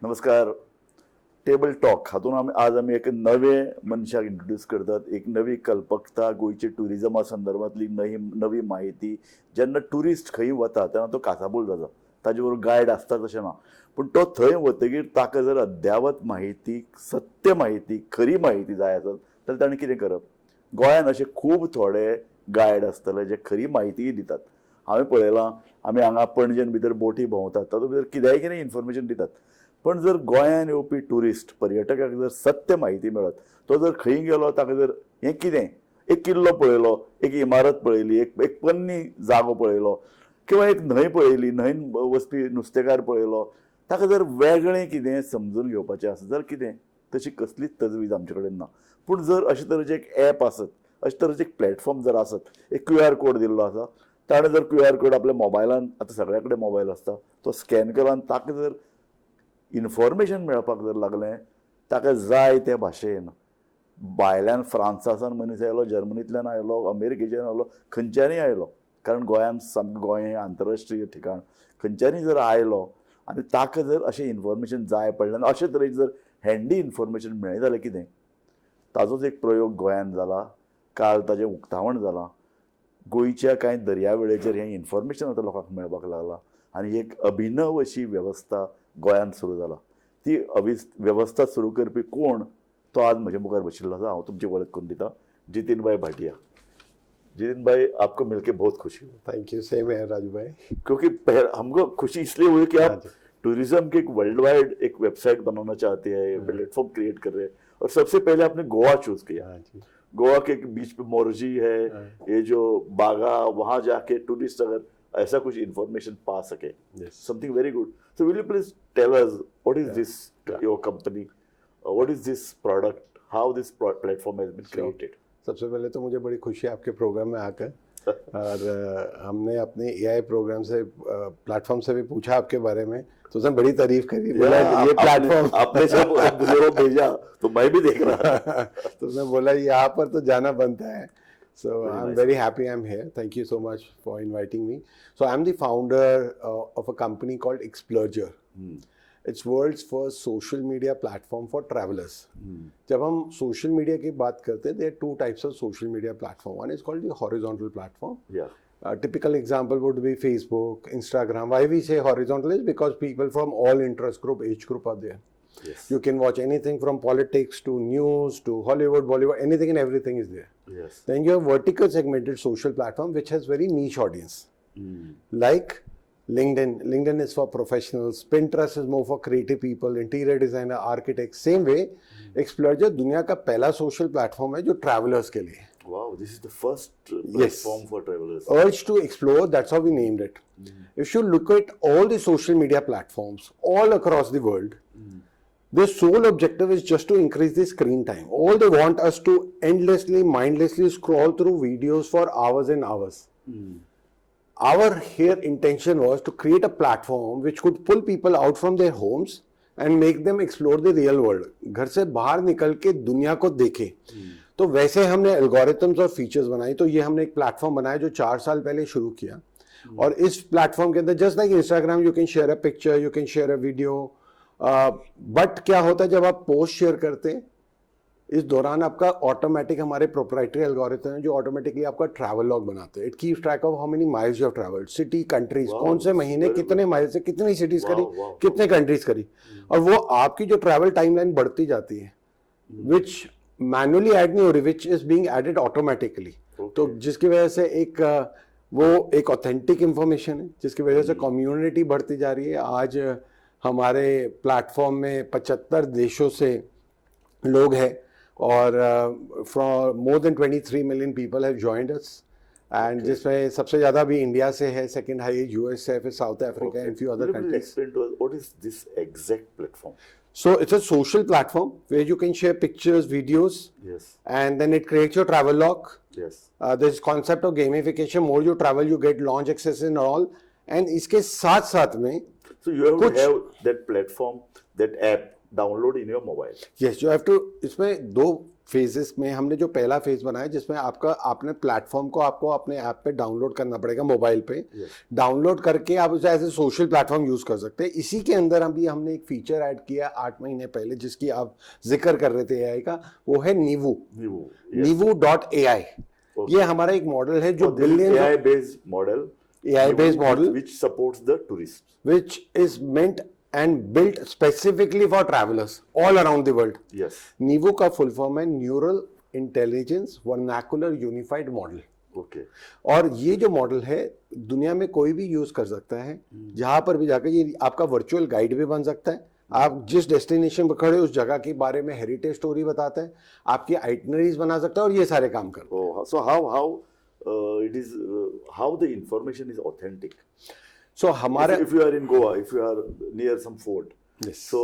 नमस्कार. Table talk हातून आज आमी एक नवे मनशाक इंट्रोड्यूस करतात. एक नवी कल्पकता गोयच्या टुरिजमा संदर्भातली नवी माहिती. जेन्ना टुरिस्ट खंय वता तेन्ना तो कासाबूल जाता. ताजे बरोबर गायड आसता तशें ना, पूण तो थंय वतकीर ताका जर अद्यावत माहिती, सत्य माहिती, खरी माहिती जाय आसत जाल्यार ताणें कितें करप. गोंयान अशे खूब थोडे गायड आसतले जे खरी माहिती दितात. हांवें पळयलां, आमी हांगा पणजेन भितर बोटी भोंवतात, तातूंत भितर कितेंय कितें इन्फॉर्मेशन दितात. पण जर गोंयान येवपी टुरिस्ट पर्यटकाक जर सत्य माहिती मेळत, तो जर खंय गेलो, ताका जर हें कितें एक किल्लो पळयलो, एक इमारत पळयली, एक पन्नी जागो पळयलो, किंवा एक न्हंय पळयली, न्हंयन वचपी नुस्तेकार पळयलो, ताका जर वेगळें कितें समजून घेवपाचें आसत जाल्यार कितें, तशी कसलीच तजवीज आमचे कडेन ना. पूण जर अशे तरेचें एक ॲप आसत, अशे तरेचें एक प्लॅटफॉर्म जर आसत, एक QR कोड दिल्लो आसा, ताणें जर QR कोड आपल्या मोबायलान, आतां सगळ्या कडेन मोबायल आसता, तो स्कॅन केलो आनी ताका जर इन्फॉर्मेशन मेळपाक जर लागलें, ताका जाय त्या भाशेन, भायल्यान फ्रांसासान मनीस आयलो, जर्मनींतल्यान आयलो, अमेरिकेच्यान आयलो, खंयच्यानय आयलो, कारण गोंयान सामकें गोंय हें आंतरराष्ट्रीय ठिकाण, खंयच्यानय जर आयलो आनी ताका जर अशें इन्फॉर्मेशन जाय पडलें आनी अशे तरेची जर हँडी इन्फॉर्मेशन मेळ्ळें जाल्यार कितें. ताजोच एक प्रयोग गोंयान जाला. काल ताजें उक्तावण जालां. गोंयच्या कांय दर्यावेळेचेर हें इन्फॉर्मेशन आतां लोकांक मेळपाक लागलां आनी एक अभिनव अशी वेवस्था गोंयान सुरू जाला. ती वेवस्था सुरू करपी कोण, तो आज म्हजे मुखार बशिल्लो आसा. हांव तुमची वळख करून दिता. जितिन भाई भाटिया. जितिन भाई, आपको मिलके बहुत खुशी हुई. Thank you. सेम है राजू भाई. क्योंकि हमको खुशी इसलिए हुई कि आप टूरिज्म के एक वर्ल्ड वाइड एक वेबसाइट बनाना चाहते हैं, प्लेटफॉर्म क्रिएट कर रहे हैं, और सबसे पहले आपने गोवा चूज किया. गोवा के बीच पे मोरजी है, ये जो बागा, वहां जाके टूरिस्ट अगर ऐसा कुछ इंफॉर्मेशन पा सके, something very good. So will you please tell us what is this your company, what is this product, how this platform has been created. सबसे पहले तो मुझे बड़ी खुशी है आपके प्रोग्राम में आकर. और हमने अपने AI प्रोग्राम से, प्लेटफॉर्म से भी पूछा आपके बारे में, तो उसने बड़ी तारीफ करी. बोला ये प्लेटफॉर्म आपने जब मुझे भेजा तो मैं भी देख रहा था. तो उसने बोला यहाँ पर तो जाना बनता है. So I'm very happy I'm here. Thank you so much for inviting me. So I'm the founder of a company called Explurger. It's world's first social media platform for travelers. जब हम social media की बात करते हैं, there are two types of social media platform. One is called the horizontal platform. Yeah. A typical example would be Facebook, Instagram. Why we say horizontal is because people from all interest group, age group are there. Yes. You can watch anything from politics to news to Hollywood, Bollywood, anything and everything is there. Yes. Then you have vertical segmented social platform which has very niche audience. Like LinkedIn. LinkedIn is for professionals. Pinterest is more for creative people, interior designer, architects. Same way, Explurger दुनिया का पहला social platform है जो travelers के लिए. Wow, this is the first platform for travelers. Urge to explore, that's how we named it. If you look at all the social media platforms all across the world, their sole objective is just to increase the screen time. All they want us to endlessly, mindlessly scroll through videos for hours and hours. Our here intention was to create a platform which could pull people out from their homes and make them explore the real world. घर से बाहर निकल के दुनिया को देखे. तो वैसे हमने एल्गोरिथम्स और फीचर्स बनाई. तो ये हमने एक प्लेटफॉर्म बनाया जो 4 साल पहले शुरू किया. और इस प्लेटफॉर्म के अंदर just like Instagram, you can share a picture, you can share a video. But क्या होता है जब आप पोस्ट शेयर करते हैं, इस दौरान आपका ऑटोमेटिक, हमारे प्रोप्राइटरी एल्गोरिथम है जो ऑटोमेटिकली आपका ट्रैवल लॉग बनाते हैं. It keeps track of how many miles you have travelled, city, countries, कौन से महीने कितने माइल्स से कितनी सिटीज करी, कितने कंट्रीज करी. और वो आपकी जो ट्रैवल टाइमलाइन बढ़ती जाती है, विच मैनुअली ऐड नहीं हो रही, which is being added automatically. तो जिसकी वजह से वो एक ऑथेंटिक इंफॉर्मेशन है, जिसकी वजह से कम्युनिटी बढ़ती जा रही है. आज हमारे प्लेटफॉर्म में 75 देशों से लोग हैं और from more than 23 million people have joined us. And जिसमें सबसे ज़्यादा भी इंडिया से है, सेकंड हाई US से, फिर south Africa and few other countries. Explain to us, what is this exact platform? So it's a social platform where you can share pictures, videos. Yes. And then it creates your travel log. Yes. There's concept of gamification. More you travel, you get launch access and all. And इसके साथ में So you have to have that platform, that app download in your mobile. Yes, you have to. इसमें 2 phases में हमने जो पहला phase बनाया जिसमें आपने प्लेटफॉर्म को आपको अपने ऐप पे डाउनलोड करना पड़ेगा मोबाइल पे, डाउनलोड करके आप उसे as a social platform use कर सकते हैं। इसी के अंदर अभी हमने एक फीचर ऐड किया 8 महीने पहले जिसकी आप जिक्र कर रहे थे AI का, वो है Nivu.ai। ये हमारा एक मॉडल है जो billion AI based model which supports the tourists, which is meant and built specifically for travelers all around the world. yes, नीवो का फुल फॉर्म है neural intelligence vernacular unified model. okay, और ये जो मॉडल है दुनिया में कोई भी यूज कर सकता है, जहां पर भी जाकर ये आपका वर्चुअल गाइड भी बन सकता है। आप जिस डेस्टिनेशन पर खड़े उस जगह के बारे में हेरिटेज स्टोरी बताता है, आपकी आइटनरीज बना सकता है और ये सारे काम करता है। oh, so how the information is authentic. So हमारा If you are in Goa, if you are near some fort, Yes. so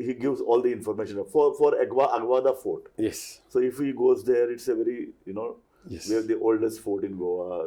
he gives all the information for Aguada Fort. Yes. So if he goes there, it's a very Yes. we have the oldest fort in Goa.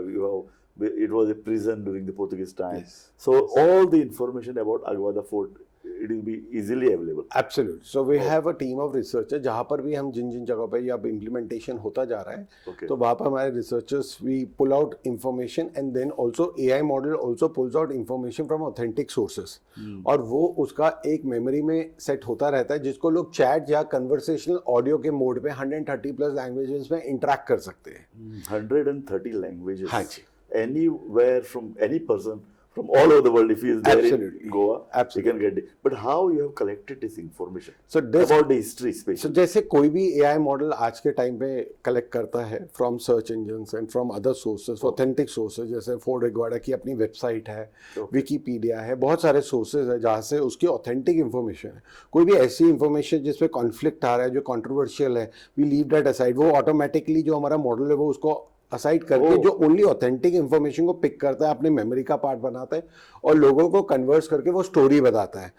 It was a prison during the Portuguese time. Yes. So all the information about Aguada Fort, it will be easily available. Absolutely. So we have a team of researchers जहाँ पर भी हम जिन जगहों पर या implementation होता जा रहा है, Okay. तो वहाँ पर हमारे researchers we pull out information and then also AI model also pulls out information from authentic sources, और वो उसका एक मेमोरी में सेट होता रहता है जिसको लोग चैट या कन्वर्सेशनल ऑडियो के मोड पे 130+ लैंग्वेजेस में इंटरेक्ट कर सकते हैं। 130 languages. हाँ जी। Anywhere from any person from all over the world, if he is there Absolutely. in Goa, Absolutely. he can get it. But how you have collected this information So this- about the history, So, especially? जैसे कोई भी AI model आज के time पे collect करता है from search engines and from other sources, authentic sources, जैसे Ford एग्वाडा की अपनी वेबसाइट है, विकीपीडिया है, बहुत सारे सोर्सेज है जहाँ से उसकी ऑथेंटिक इन्फॉर्मेशन है। कोई भी ऐसी इन्फॉर्मेशन जिसपे कॉन्फ्लिक्ट आ रहा है, जो कंट्रोवर्शियल है, वी लीव दैट असाइड। वो ऑटोमेटिकली जो हमारा मॉडल है वो उसको असाइड करके जो ओनली ऑथेंटिक इन्फॉर्मेशन को पिक करता है, अपने मेमोरी का पार्ट बनाता है और लोगों को कन्वर्स करके वो स्टोरी बताता है।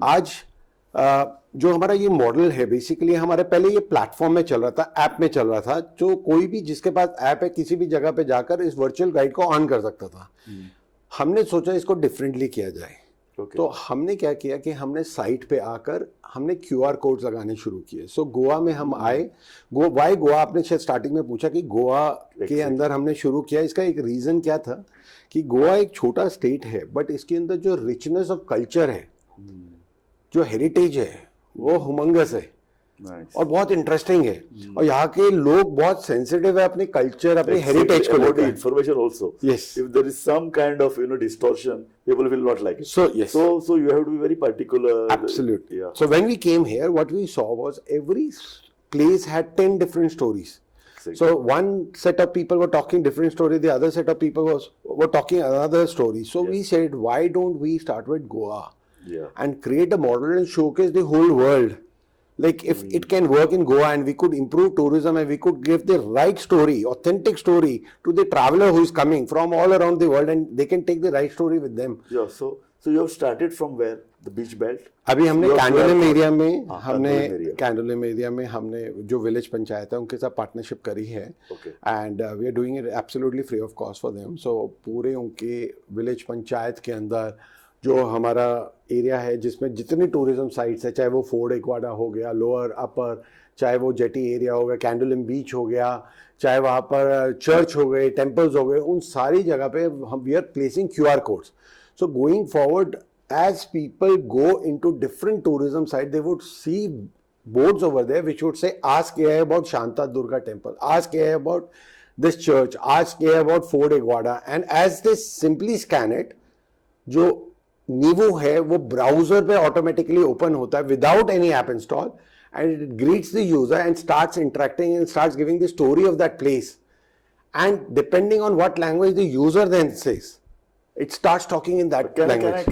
आज जो हमारा ये मॉडल है बेसिकली हमारे पहले ये प्लेटफॉर्म में चल रहा था, ऐप में चल रहा था, जो कोई भी जिसके पास ऐप है किसी भी जगह पे जाकर इस वर्चुअल गाइड को ऑन कर सकता था। हमने सोचा इसको डिफरेंटली किया जाए, Okay. तो हमने क्या किया कि हमने साइट पे आकर हमने QR कोड्स लगाने शुरू किए। सो गोवा में हम आए, वाई गोवा, आपने शायद स्टार्टिंग में पूछा कि गोवा के अंदर हमने शुरू किया। इसका एक रीज़न क्या था कि गोवा एक छोटा स्टेट है बट इसके अंदर जो रिचनेस ऑफ कल्चर है, जो हेरिटेज है, वो हुमंगस है Nice. और बहुत इंटरेस्टिंग है। और यहाँ के लोग बहुत सेंसिटिव है अपने कल्चर, अपने हेरिटेज को About the लेकर। information also. Yes. If there is some kind of distortion, people will not like it. So, yes. So you have to be very particular. Absolutely. Yeah. So when we came here, what we saw was every place had 10 different stories. Exactly. So one set of people were talking different story, the other set of people were talking another story. So we said, why don't we start with Goa Yeah. and create a model and showcase the whole world? Like if it can work in Goa and we could improve tourism and we could give the right story, authentic story to the traveler who is coming from all around the world and they can take the right story with them. Yeah. So you have started from where? The beach belt? अभी हमने Candolim area में Candolim हमने जो village panchayat है उनके साथ partnership करी है Okay. And we are doing it absolutely free of cost for them. So पूरे उनके विलेज पंचायत के अंदर जो हमारा एरिया है जिसमें जितनी टूरिज्म साइट्स है, चाहे वो फोर्ड एक्वाडा हो गया, लोअर अपर, चाहे वो जेटी एरिया हो गया, कैंडोलिम बीच हो गया, चाहे वहाँ पर चर्च हो गए, टेम्पल्स हो गए, उन सारी जगह पे हम we are placing QR codes. So going forward as people go into different tourism sites, they would see boards over there which would say, ask AI about Shanta Durga temple, ask AI about this church, ask AI about Fort Aguada, and as they simply scan it, जो नीवो है वो browser पे automatically open होता है without any app install and it greets the user and starts interacting and starts giving the story of that place, and depending on what language the user then says, it starts talking in that language.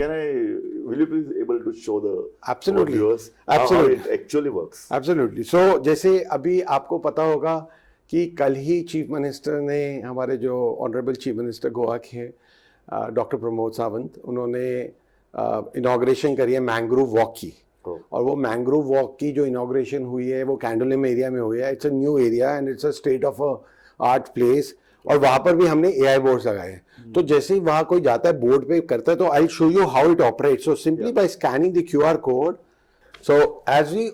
Will you please able to show the Absolutely. viewers Absolutely. how it actually works? Absolutely. So जैसे अभी आपको पता होगा कि कल ही chief minister ने, हमारे जो ऑनरेबल चीफ मिनिस्टर गोवा के डॉक्टर प्रमोद सावंत, उन्होंने इनॉग्रेशन करी है मैंग्रोव वॉक की। और वो मैंग्रोव वॉक की जो इनॉग्रेशन हुई है वो कैंडोलिम एरिया में हुई है। It's a new area and it's a state of art place, और वहाँ पर भी हमने AI बोर्ड्स लगाए हैं। तो जैसे ही वहाँ कोई जाता है बोर्ड पे करता है तो I show you how it operates. So simply by scanning the QR code, So as we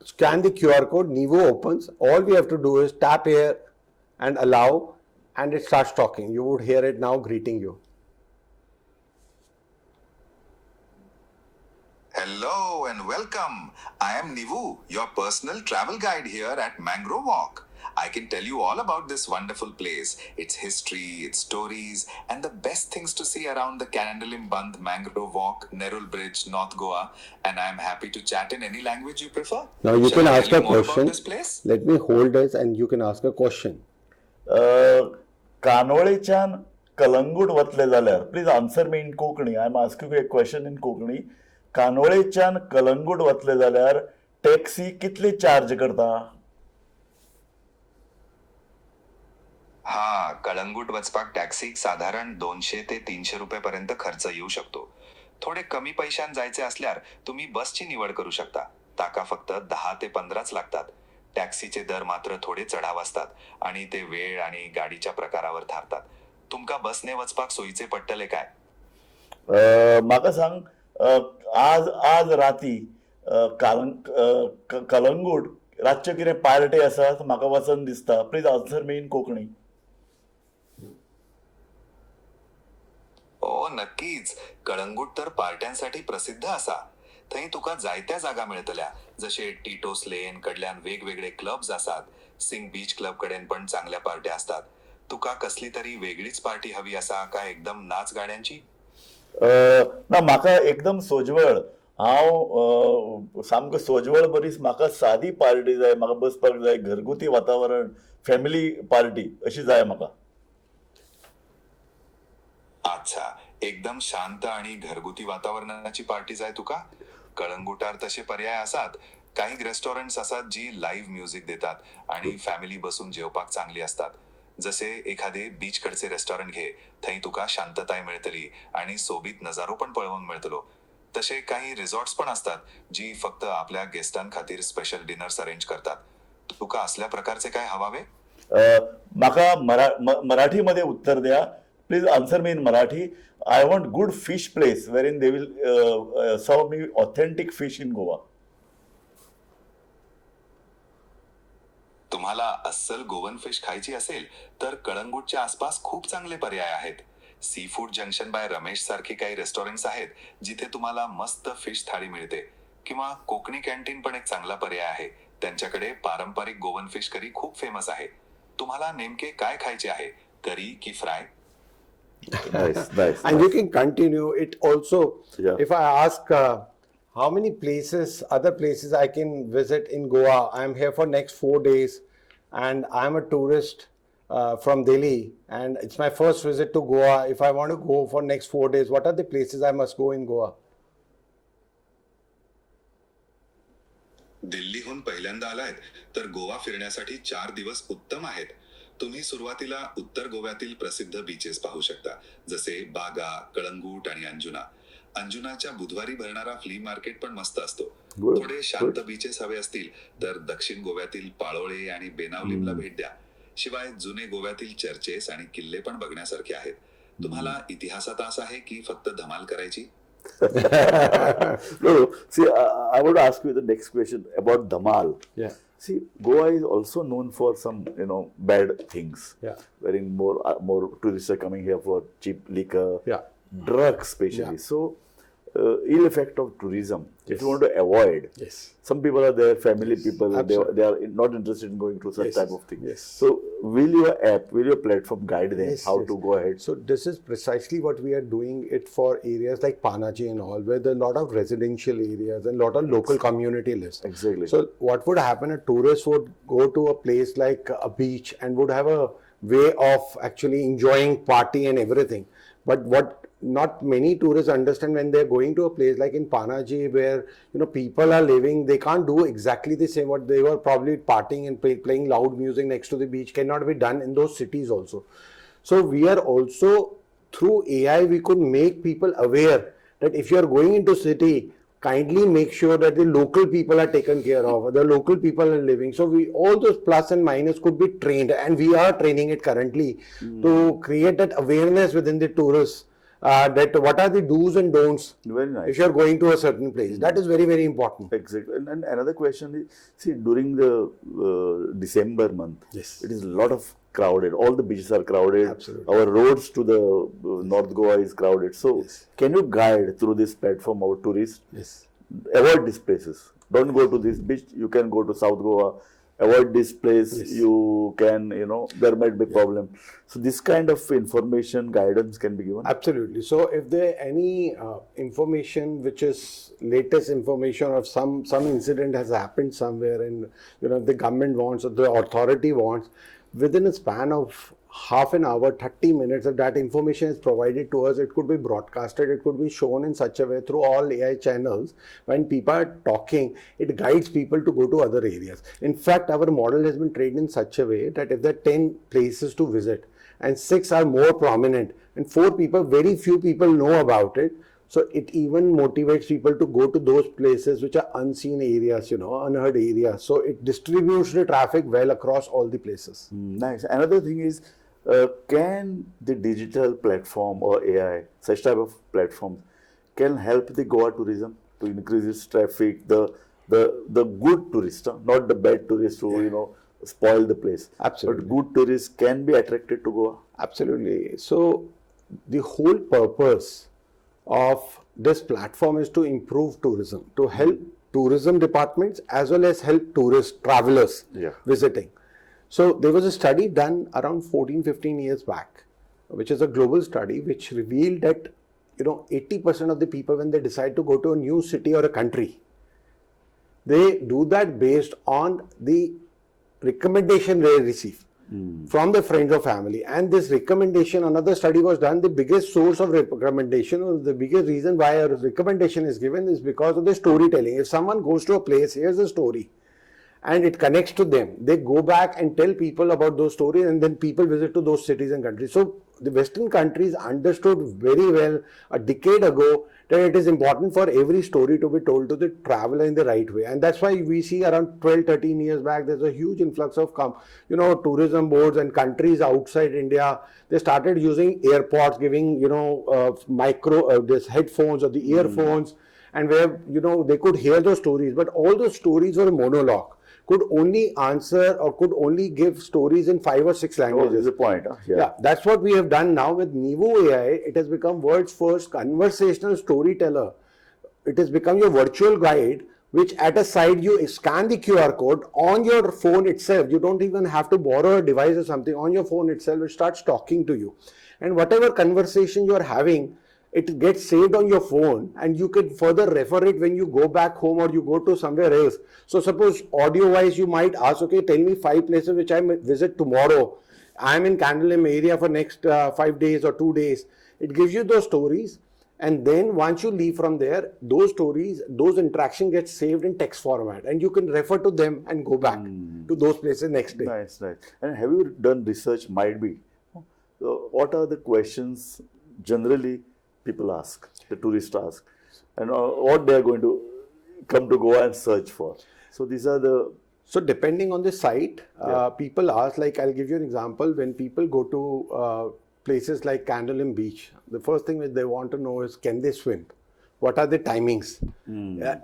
scan the QR code, Nevo opens. All we have to do is tap here and allow, and it starts talking. You would hear it now greeting you. Hello and welcome. I am Nivu, your personal travel guide here at Mangrove Walk. I can tell you all about this wonderful place, its history, its stories, and the best things to see around the Candleimband Mangrove Walk, Nerul Bridge, North Goa. And I am happy to chat in any language you prefer. Now you Shall can I ask tell a you more about question. this place? Let me hold this and you can ask a question. कानोळेच्यान कलंगूट वतले जाल्यार please answer me in Konkani. I am asking you a question in Konkani. कानोळेच्यान कलंगूट वतले जाल्यार taxi कितली charge करता? हा, कळंगूट वचपाक टॅक्सीक साधारण 200 ते 300 रुपये पर्यंत खर्च येऊ शकतो. थोडे कमी पैशांत जायचे असल्यार तुम्ही बसची निवड करू शकता. ताका फक्त 10 ते 15च लागतात. टॅक्सीचे दर मात्र थोडे चढाव असतात आणि ते वेळ आणि गाडीच्या प्रकारावर ठरतात. तुमका बसने वचपाक सोयीचे पडटले काय? म्हाका सांग, आज राती कलंगूट रातच्यो कितें पार्टी आसात? म्हाका वचन दिसता. Please answer me in Konkani. हो नक्कीच. कळंगूट तर पार्ट्यांसाठी प्रसिद्ध असा. थंय तुका जायत्या जागा मेळटल्या, जशे टिटोस लेन कडल्यान वेगवेगळे क्लब्स आसात. सिंग बीच क्लब कडेन पण चांगल्या पार्ट्या असतात. तुका कसली तरी वेगळीच पार्टी हवी आसा काय एकदम नाच गाड्यांची? ना, म्हाका एकदम सोजवळ. हांव सामको सोजवळ बरीच. म्हाका सादी पार्टी जाय. म्हाका बसपाक जाय, घरगुती वातावरण, फॅमिली पार्टी अशी जाय म्हाका. अच्छा, एकदम शांत आणि घरगुती वातावरणाची पार्टी जाय तुका? कळंगुटार तसे पर्याय असतात. काही रेस्टॉरंट्स असतात जी लाईव्ह म्युझिक देतात आणि फॅमिली बसून जेवपाक चांगली असतात. जसे एखादे बीच कडचे रेस्टॉरंट घे. थंय तुका शांतताय मिळतली आणि सोबीत नजारो पण पळोवंक मेळतलो. तसे काही रिसॉर्ट्स पण असतात जी फक्त आपल्या गेस्टांखातीर स्पेशल डिनर्स अरेंज करतात. तुका असल्या प्रकारचे काय हवावे? म्हाका मराठीमध्ये उत्तर द्या. Please answer me in Marathi. I want good fish place where in they will serve me authentic fish in Goa. तुम्हाला अस्सल गोवन फिश खायची असेल तर कळंगूटच्या आसपास खूप चांगले पर्याय आहेत. Sea food junction bye Ramesh सारखे काही रेस्टॉरंट्स आहेत जिथे तुम्हाला मस्त फिश थाळी मिळते. किंवा कोकणी कॅन्टीन पण एक चांगला पर्याय आहे. त्यांच्याकडे पारंपरिक गोवन फिश करी खूप फेमस आहे. तुम्हाला नेमके काय खायचे आहे, करी की fry? Nice. And you can continue it also. Yeah. If I ask how many other places I can visit in Goa, I'm here for next 4 days and I'm a tourist from Delhi and it's my first visit to Goa. If I want to go for next 4 days, what are the places I must go in Goa? दिल्लीहून पहिल्यांदा आलायत तर गोवा फिरण्यासाठी 4 दिवस उत्तम आहेत. तुम्ही सुरुवातीला उत्तर गोव्यातील प्रसिद्ध बीचेस पाहू शकता, जसे बागा, कळंगूट आणि अंजुना. अंजुनाच्या बुधवारी भरणारा फ्ली मार्केट पण मस्त असतो. थोडे शांत बीचेस हवे असतील तर दक्षिण गोव्यातील पाळोळे आणि बेनावलीमला भेट द्या. शिवाय जुने गोव्यातील चर्चेस आणि किल्ले पण बघण्यासारखे आहेत. तुम्हाला इतिहासात असं आहे की फक्त धमाल करायची? No. See, I want to ask you the next question about Dhamal. Yeah. See, Goa is also known for some, bad things. Yeah. Wherein more tourists are coming here for cheap liquor, Yeah. drugs especially. Yeah. So, ill effect of tourism. Yes. If you want to avoid, Yes. some people are there, family people, Absolutely. they are not interested in going through such Yes. type of thing. Yes. So, will your app, will your platform guide them Yes, how yes. to go ahead? So this is precisely what we are doing it for areas like Panaji and all, where there are a lot of residential areas and a lot of local community lives. Exactly. So what would happen, a tourist would go to a place like a beach and would have a way of actually enjoying party and everything. But what not many tourists understand, when they're going to a place like in Panaji where people are living, they can't do exactly the same what they were probably partying and playing loud music next to the beach cannot be done in those cities also. So we are also, through AI, we could make people aware that if you are going into city, kindly make sure that the local people are taken care of, the local people are living. So all those plus and minus could be trained, and we are training it currently to create that awareness within the tourists that what are the do's and don'ts Very nice. if you're going to a certain place. That is very, very important. Exactly. And another question is, see, during the December month, Yes. it is a lot of crowded. All the beaches are crowded. Absolutely. Our roads to the North Goa is crowded. So, Yes. can you guide through this platform our tourists? Yes. Avoid these places. Don't go to this beach. You can go to South Goa. Avoid this place. Yes. You can, there might be problem. So, this kind of information guidance can be given. Absolutely. So if there any information which is latest information of some incident has happened somewhere and the government wants or the authority wants, within a span of half an hour, 30 minutes, if that information is provided to us, it could be broadcasted, it could be shown in such a way through all AI channels. When people are talking, it guides people to go to other areas. In fact, our model has been trained in such a way that if there are 10 places to visit and 6 are more prominent and 4 people, very few people know about it, so it even motivates people to go to those places which are unseen areas, unheard areas. So it distributes the traffic well across all the places. Nice. Another thing is, can the digital platform or AI, such type of platforms, can help the Goa tourism to increase its traffic, the good tourist, not the bad tourist who spoil the place. Absolutely. But good tourists can be attracted to Goa. Absolutely. So the whole purpose of this platform is to improve tourism, to help tourism departments as well as help tourist travelers visiting. So there was a study done around 14-15 years back, which is a global study which revealed that 80% of the people, when they decide to go to a new city or a country, they do that based on the recommendation they receive from their friends or family. And this recommendation, another study was done, the biggest source of recommendation, or the biggest reason why a recommendation is given, is because of the storytelling. If someone goes to a place, here's a story, and it connects to them, they go back and tell people about those stories, and then people visit to those cities and countries. So the Western countries understood very well a decade ago that it is important for every story to be told to the traveler in the right way. And that's why we see around 12-13 years back, there's a huge influx of tourism boards and countries outside India. They started using airports, giving this headphones or the earphones, and where they could hear those stories, but all those stories were monologue, could only answer or could only give stories in 5 or 6 languages. This is the point. Yeah, that's what we have done now with Neu AI. It has become world's first conversational storyteller. It has become your virtual guide, which at a side you scan the QR code on your phone itself. You don't even have to borrow a device or something. On your phone itself, it starts talking to you. And whatever conversation you are having, it gets saved on your phone, and you can further refer it when you go back home or you go to somewhere else. So suppose audio wise you might ask, okay, tell me 5 places which I might visit tomorrow. I'm in Candlem area for next 5 days or 2 days. It gives you those stories, and then once you leave from there, those stories, those interaction gets saved in text format, and you can refer to them and go back to those places next day. Nice. And have you done research? Might be. So what are the questions generally people ask, the tourists ask, and what they are going to come to Goa and search for? So these are the... So depending on the site, people ask, like I'll give you an example. When people go to places like Candlem Beach, the first thing that they want to know is, can they swim? What are the timings?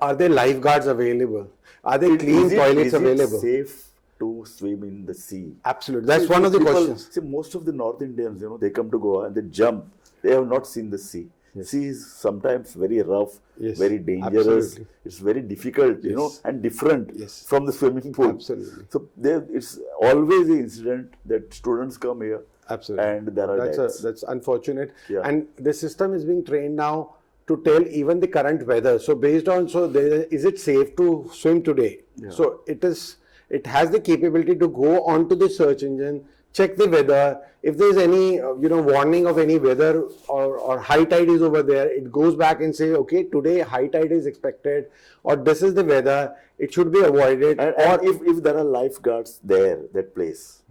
Are there lifeguards available? Are there clean toilets available? Is it safe to swim in the sea? Absolutely. That's one of the questions. See, most of the North Indians, they come to Goa and they jump. They have not seen the sea. Yes. Sea is sometimes very rough, very dangerous. Absolutely. It's very difficult, and different from the swimming pool. Absolutely. So it's always an incident that students come here. Absolutely. And there are deaths. That's unfortunate. Yeah. And the system is being trained now to tell even the current weather. So based on, is it safe to swim today? Yeah. So it has the capability to go onto the search engine, check the weather. If there's any warning of any weather or high tide is over there, it goes back and say, okay, today high tide is expected, or this is the weather, it should be avoided. And if there are lifeguards there, that place,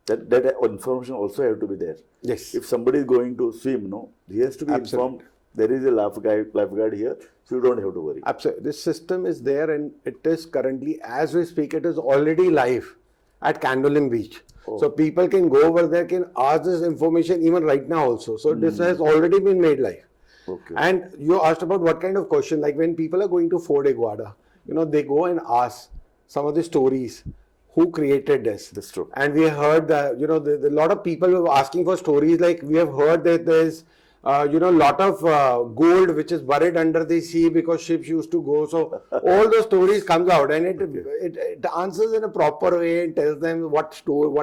that information also have to be there. Yes. If somebody is going to swim, he has to be informed. There is a lifeguard here, so you don't have to worry. Absolutely. This system is there, and it is currently, as we speak, it is already live. at Candolim Beach. Oh. So people can go over there, can ask this information even right now also. So this has already been made live. Okay. And you asked about what kind of question, like when people are going to Fort Aguada, they go and ask some of the stories. Who created this? That's true. And we heard that, a lot of people were asking for stories, like we have heard that there's, lot of gold which is buried under the sea because ships used to go. So all those stories comes out, and it answers in a proper way and tells them what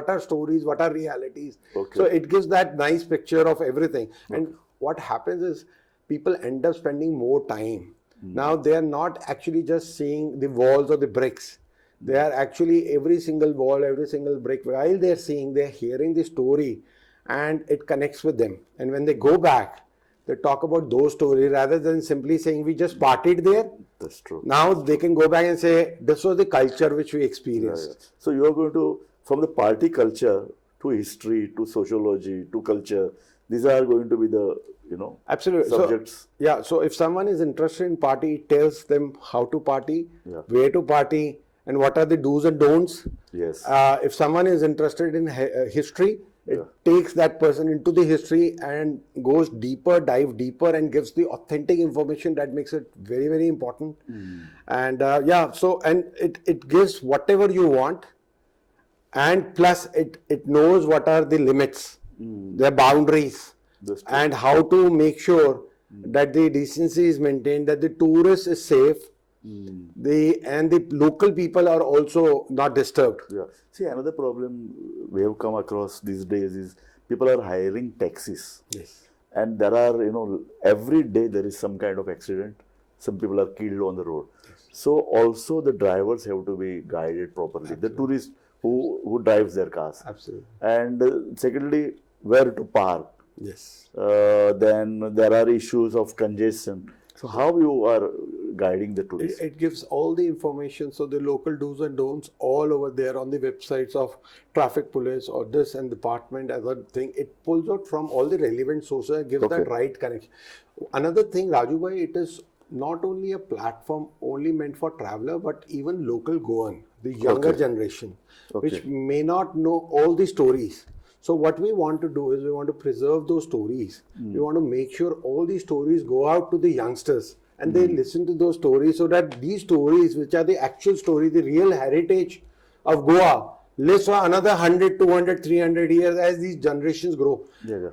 are stories, what are realities. Okay. So it gives that nice picture of everything. And what happens is people end up spending more time. Now they are not actually just seeing the walls or the bricks. They are actually every single wall, every single brick. While they're seeing, they're hearing the story, and it connects with them. And when they go back, they talk about those stories rather than simply saying we just partied there. That's true. Now they can go back and say this was the culture which we experienced. Yeah. So you are going to, from the party culture to history to sociology to culture, these are going to be the Absolutely. subjects. So if someone is interested in party, it tells them how to party, where to party, and what are the do's and don'ts. Yes. If someone is interested in history, it takes that person into the history and goes deeper, dive deeper, and gives the authentic information that makes it very, very important. And it gives whatever you want, and plus it knows what are the limits, their boundaries, and how to make sure that the decency is maintained, that the tourist is safe, the local people are also not disturbed. Yeah. See, another problem we have come across these days is people are hiring taxis. Yes. And there are, every day there is some kind of accident. Some people are killed on the road. Yes. So also the drivers have to be guided properly. The tourist who drives their cars. Absolutely. And secondly, where to park. Yes. Then there are issues of congestion. So how you are guiding the tourists? It gives all the information, so the local do's and don'ts all over there on the websites of traffic police or this and department, other thing. It pulls out from all the relevant sources and gives that right connection. Another thing, Raju bhai, it is not only a platform only meant for traveler, but even local Goan, the younger generation, which may not know all the stories. So what we want to do is we want to preserve those stories. We want to make sure all these stories go out to the youngsters and they listen to those stories, so that these stories, which are the actual story, the real heritage of Goa, lives for another 100, 200, 300 years as these generations grow.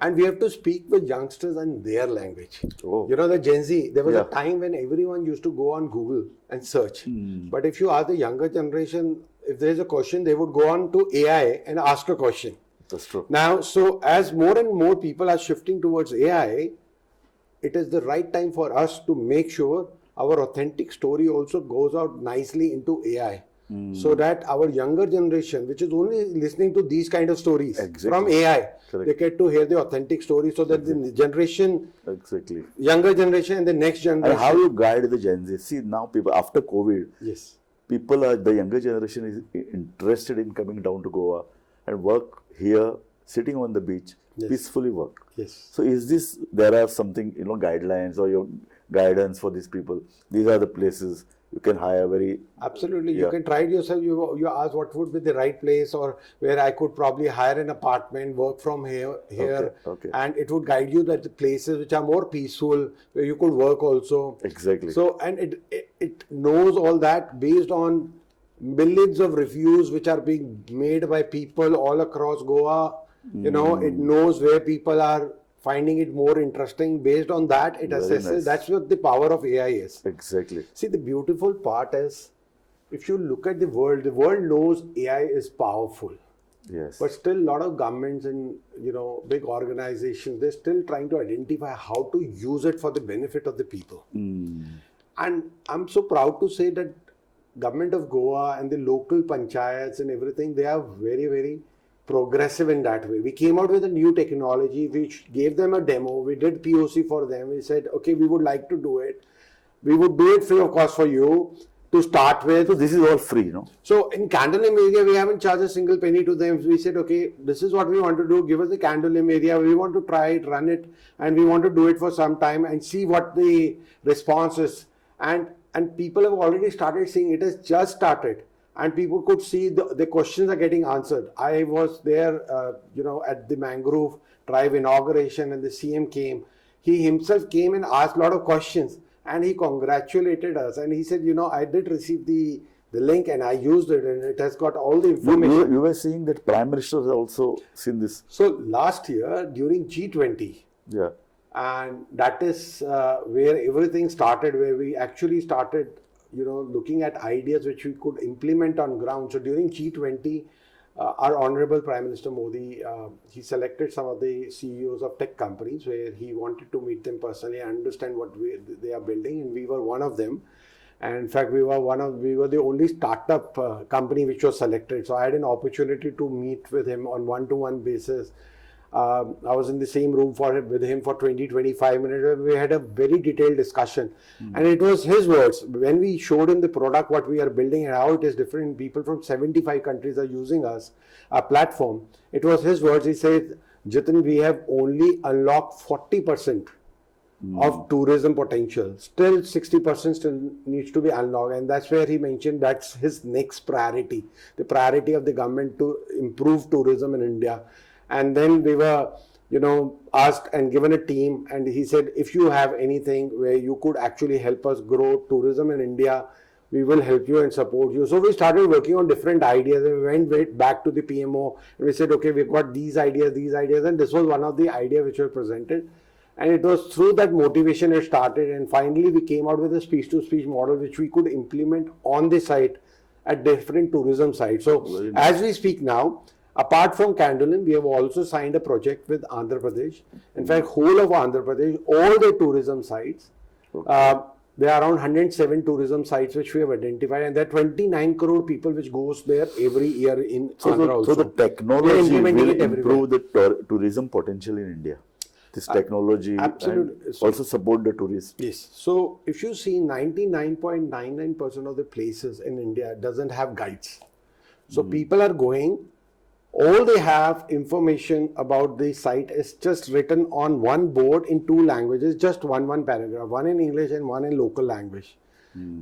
And we have to speak with youngsters and their language. The Gen Z, there was a time when everyone used to go on Google and search. But if you ask the younger generation, if there is a question, they would go on to AI and ask a question. That's true. Now, so as more and more people are shifting towards AI, it is the right time for us to make sure our authentic story also goes out nicely into AI. So that our younger generation, which is only listening to these kind of stories from AI, they get to hear the authentic story, so that the generation, younger generation and the next generation. And how you guide the Gen Z? See, now people, after COVID, the younger generation is interested in coming down to Goa and work here, sitting on the beach, peacefully work. So is this, there are something, guidelines or your guidance for these people? These are the places you can hire very... Absolutely. You can try it yourself. You ask what would be the right place, or where I could probably hire an apartment, work from here. And it would guide you that the places which are more peaceful, where you could work also. Exactly. So, and it knows all that based on millions of reviews which are being made by people all across Goa. It knows where people are finding it more interesting. Based on that, it assesses. Nice. That's what the power of AI is. Exactly. See, the beautiful part is, if you look at the world knows AI is powerful. Yes. But still, a lot of governments and big organizations, they're still trying to identify how to use it for the benefit of the people. And I'm so proud to say that government of Goa and the local panchayats and everything, they are very, very progressive in that way. We came out with a new technology, which gave them a demo. We did POC for them. We said, okay, we would like to do it. We would do it free of cost for you to start with. So this is all free, no? So in Candolim area, we haven't charged a single penny to them. We said, okay, this is what we want to do. Give us the Candolim area. We want to try it, run it, and we want to do it for some time and see what the response is. And people have already started seeing it has just started. and people could see the questions are getting answered. I was there, at the Mangrove Drive inauguration, and the CM came. He himself came and asked a lot of questions, and he congratulated us. And he said, I did receive the link and I used it, and it has got all the information. You were saying that Prime Minister has also seen this. So last year during G20, Yeah. and that is where everything started, where we actually started looking at ideas which we could implement on ground. So during G20, our Honorable Prime Minister Modi, he selected some of the CEOs of tech companies where he wanted to meet them personally and understand what they are building, and we were one of them. And in fact, we were the only startup company which was selected. So I had an opportunity to meet with him on one-to-one basis. I was in the same room with him for 20-25 minutes. We had a very detailed discussion. And it was his words. When we showed him the product, what we are building and how it is different, people from 75 countries are using our platform. It was his words. He said, Jitin, we have only unlocked 40% of tourism potential. Still 60% still needs to be unlocked. And that's where he mentioned that's his next priority. The priority of the government to improve tourism in India. And then we were, asked and given a team, and he said, if you have anything where you could actually help us grow tourism in India, we will help you and support you. So we started working on different ideas, and we went back to the PMO, and we said, okay, we've got these ideas, and this was one of the ideas which were presented. And it was through that motivation it started, and finally we came out with a speech-to-speech model which we could implement on the site at different tourism sites. So as we speak now, apart from Candolim, we have also signed a project with Andhra Pradesh. In fact, whole of Andhra Pradesh, all the tourism sites, there are around 107 tourism sites which we have identified, and there are 29 crore people which goes there every year in Andhra also. So the technology will improve the tourism potential in India. This technology absolutely also support the tourists. Yes. So if you see 99.99% of the places in India doesn't have guides. So people are going, all they have information about the site is just written on one board in two languages, just one paragraph, one in English and one in local language.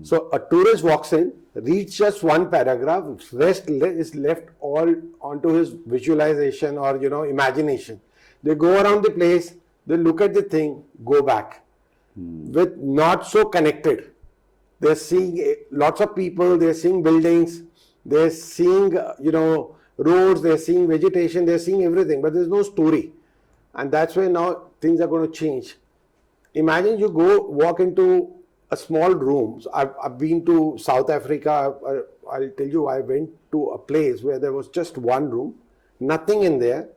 So a tourist walks in, reads just one paragraph, rest is left all onto his visualization or imagination. They go around the place, they look at the thing, go back. With not so connected. They're seeing lots of people, they're seeing buildings, they're seeing roads, they're seeing vegetation, they're seeing everything, but there's no story. And that's where now things are going to change. Imagine you go walk into a small room. So I've been to South Africa. I'll tell you, I went to a place where there was just one room, nothing in there.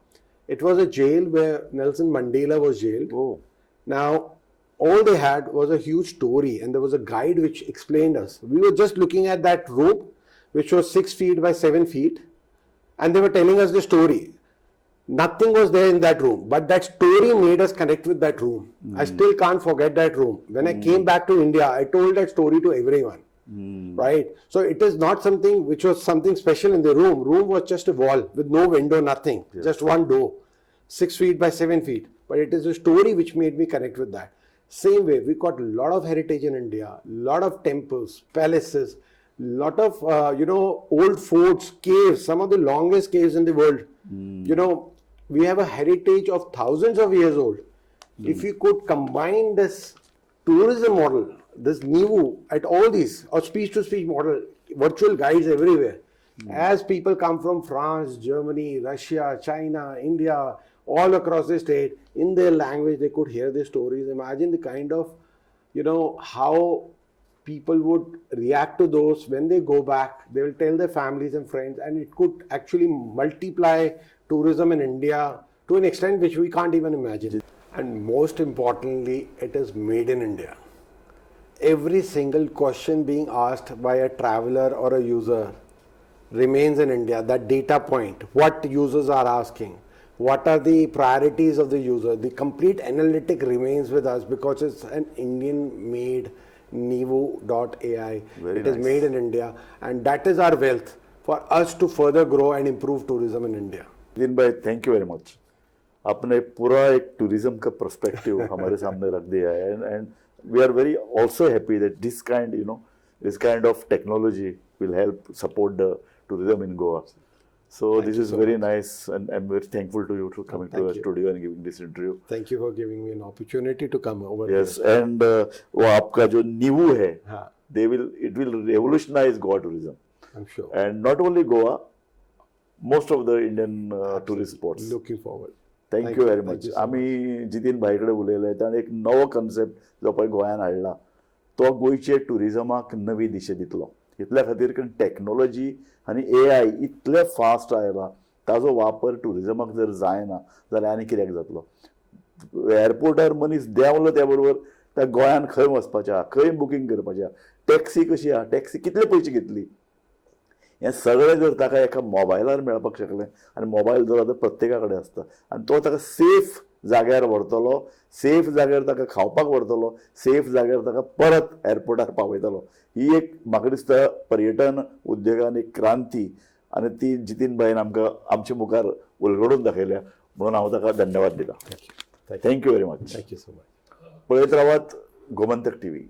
It was a jail where Nelson Mandela was jailed. Oh. Now, all they had was a huge story, and there was a guide which explained us. We were just looking at that rope, which was 6 feet by 7 feet, and they were telling us the story. Nothing was there in that room, but that story made us connect with that room. I still can't forget that room. When I came back to India, I told that story to everyone. Right? So it is not something which was something special in the room. Room was just a wall with no window, nothing. Yes. Just one door, 6 feet by 7 feet. But it is a story which made me connect with that. Same way, we got a lot of heritage in India, lot of temples, palaces, lot of old forts, caves, some of the longest caves in the world. We have a heritage of thousands of years old. If we could combine this tourism model, this new at all these, or speech-to-speech model, virtual guides everywhere. As people come from France, Germany, Russia, China, India, all across the state, in their language, they could hear the stories. Imagine the kind of, how people would react to those when they go back. They will tell their families and friends, and it could actually multiply tourism in India to an extent which we can't even imagine. And most importantly, it is made in India. Every single question being asked by a traveler or a user remains in India. That data point, what users are asking, what are the priorities of the user, the complete analytic remains with us because it's an Indian-made Neu AI. It is made in India, and that is our wealth for us to further grow and improve tourism in India. Jitin भाई, thank you very much. आपने पूरा एक tourism का perspective हमारे सामने रख दिया है, and we are very also happy that this kind this kind of technology will help support the tourism in Goa. So this you is so very nice, and I'm very thankful to you for coming to Thank our you. studio and giving this interview. Thank you for giving me an opportunity to come over Yes, here. and वो आपका जो नीवू है, हाँ, it will revolutionize Goa tourism, I'm sure. and not only Goa, most of the Indian tourist spots. Looking forward. Thank you very Thank much. you so आम्ही जितीन भाईकडे उलयले ताणें एक नवो कन्सेप्ट जो पळय गोंयान हाडला तो गोंयचे टुरिजमाक नवी दिशा दितलो. इतल्या खातीर टॅक्नोलॉजी आनी AI इतले फास्ट आयला, ताजो वापर टुरिजमाक जर जायना जाल्यार आनी कित्याक जातलो. एअरपोर्टार मनीस देंवलो त्या बरोबर त्या गोंयान खंय वचपाचें, खंय बुकींग करपाचें, टॅक्सी कशी आहा, टॅक्सी कितले पयशे घेतली, हें सगळें जर ताका एका मोबायलार मेळपाक शकलें, आनी मोबायल जो आतां प्रत्येका कडेन आसता, आनी तो ताका सेफ जाग्यार व्हरतलो, सेफ जाग्यार ताका खावपाक व्हरतलो, सेफ जाग्यार ताका परत एअरपोर्टार पावयतलो. ही एक म्हाका दिसता पर्यटन उद्देगान एक क्रांती, आनी ती जितीन भाईन आमकां आमच्या मुखार उलगडून दाखयल्या, म्हणून हांव ताका धन्यवाद दिता. Thank you very much. Thank you so much. पळयत रावात गोमंतक TV.